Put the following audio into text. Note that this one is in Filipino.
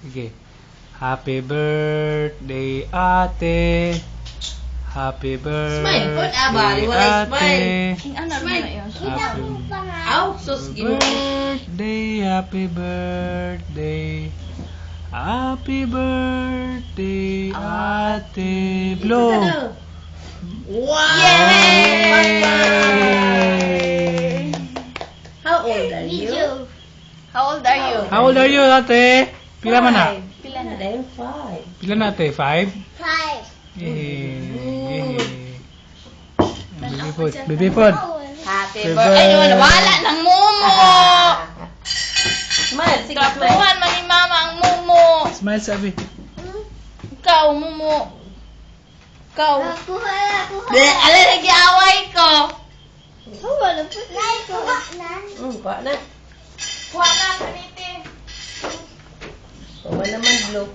Sige. Happy birthday, ate. Happy birthday, Smile po, abali, walay ate. smile. Smile. Aw, sus, Happy birthday. Happy birthday, ate. Blow. Wow! Yay! How old are you? How old are you? How old are you, ate? Pila man na? Pila na? I'm 5. Pila na, ate? 5? 5. Yay! Baby food. Baby food. Happy Happy birthday. Ay, wala ng mumo. Smile, sige, smile. Kapuhan man ni mama ang mumo. Smile, sabi. Ikaw, mumo. Ikaw. Kuha. Ala, nag-iaway ko. Kuha Kuha na. Kuha na, kaniti. Kuha naman, blue.